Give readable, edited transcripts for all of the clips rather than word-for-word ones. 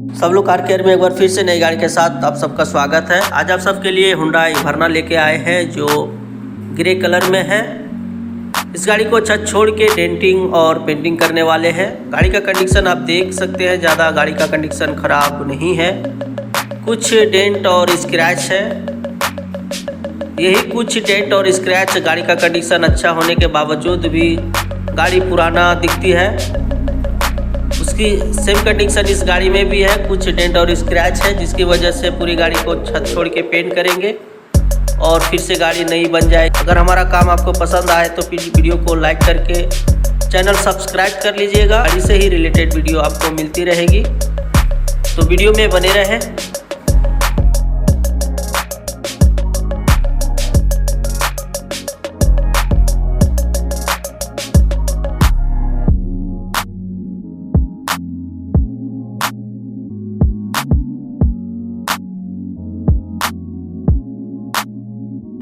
सब लोग car care में एक बार फिर से नई गाड़ी के साथ आप सबका स्वागत है। आज आप सबके लिए हुंडई वर्ना लेके आए हैं जो ग्रे कलर में है। इस गाड़ी को छत छोड़ के डेंटिंग और पेंटिंग करने वाले हैं। गाड़ी का कंडीशन आप देख सकते हैं, ज़्यादा गाड़ी का कंडीशन ख़राब नहीं है, कुछ डेंट और स्क्रैच है। यही कुछ डेंट और स्क्रैच गाड़ी का कंडीशन अच्छा होने के बावजूद भी गाड़ी पुराना दिखती है। उसकी सेम कंडीशन इस गाड़ी में भी है, कुछ डेंट और स्क्रैच है, जिसकी वजह से पूरी गाड़ी को छत छोड़ के पेंट करेंगे और फिर से गाड़ी नई बन जाए। अगर हमारा काम आपको पसंद आए तो प्लीज़ वीडियो को लाइक करके चैनल सब्सक्राइब कर लीजिएगा। गाड़ी से ही रिलेटेड वीडियो आपको मिलती रहेगी, तो वीडियो में बने रहें।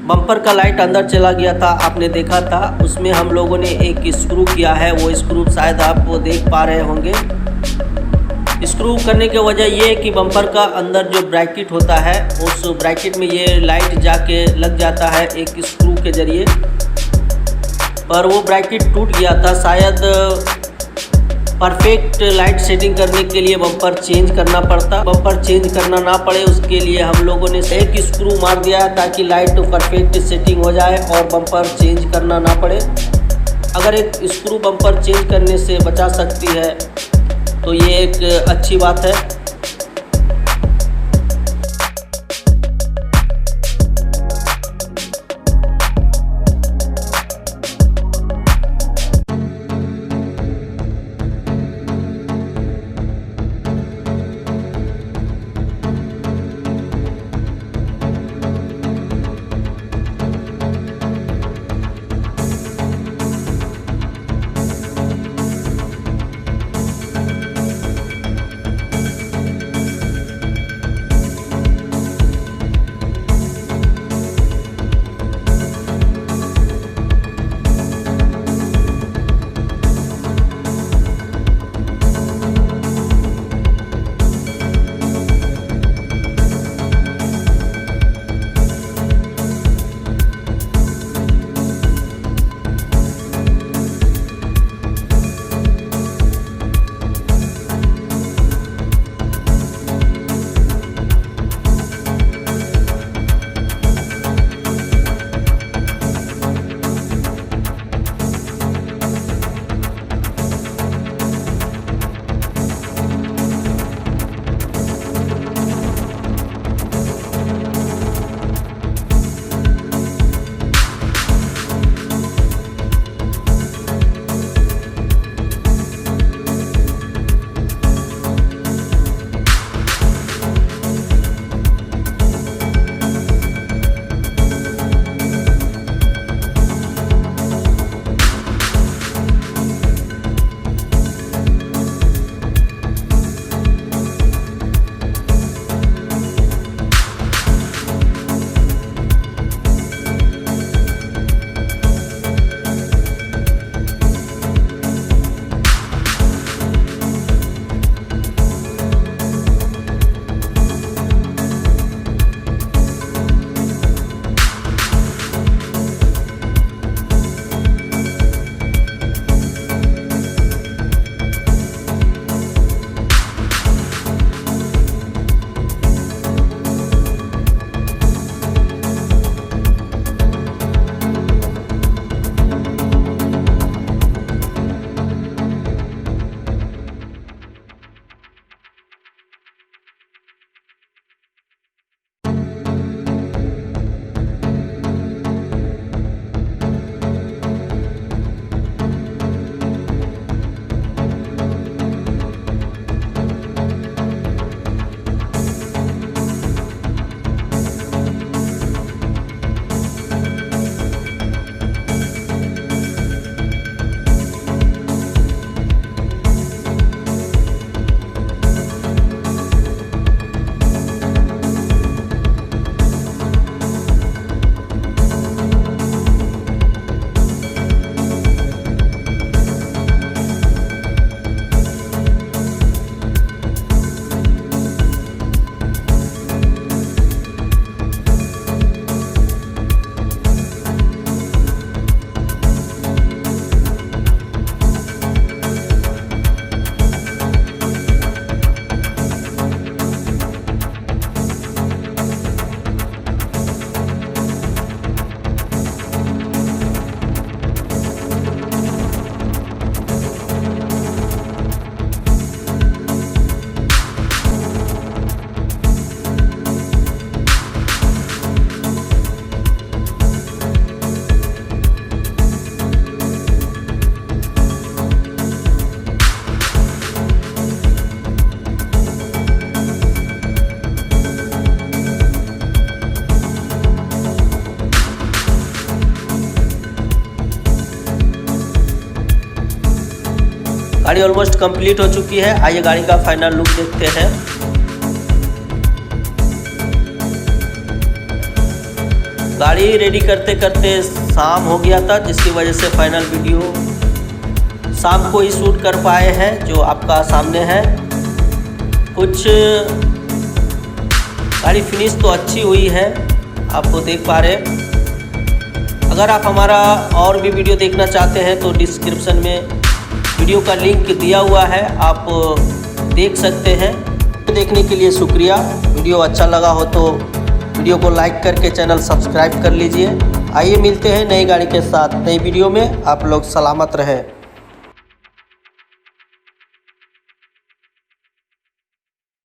बम्पर का लाइट अंदर चला गया था, आपने देखा था। उसमें हम लोगों ने एक स्क्रू किया है, वो स्क्रू शायद आप वो देख पा रहे होंगे। स्क्रू करने की वजह ये है कि बम्पर का अंदर जो ब्रैकेट होता है, उस ब्रैकेट में ये लाइट जाके लग जाता है एक स्क्रू के जरिए, पर वो ब्रैकेट टूट गया था। शायद परफेक्ट लाइट सेटिंग करने के लिए बम्पर चेंज करना पड़ता। बम्पर चेंज करना ना पड़े उसके लिए हम लोगों ने एक स्क्रू मार दिया है ताकि लाइट परफेक्ट सेटिंग हो जाए और बम्पर चेंज करना ना पड़े। अगर एक स्क्रू बम्पर चेंज करने से बचा सकती है तो ये एक अच्छी बात है। गाड़ी ऑलमोस्ट कंप्लीट हो चुकी है। आइए गाड़ी का फाइनल लुक देखते हैं। गाड़ी रेडी करते करते शाम हो गया था, जिसकी वजह से फाइनल वीडियो शाम को ही शूट कर पाए हैं, जो आपका सामने है। कुछ गाड़ी फिनिश तो अच्छी हुई है, आपको देख पा रहे। अगर आप हमारा और भी वीडियो देखना चाहते हैं तो डिस्क्रिप्शन में वीडियो का लिंक दिया हुआ है, आप देख सकते हैं। देखने के लिए शुक्रिया। वीडियो अच्छा लगा हो तो वीडियो को लाइक करके चैनल सब्सक्राइब कर लीजिए। आइए मिलते हैं नई गाड़ी के साथ नई वीडियो में। आप लोग सलामत रहें।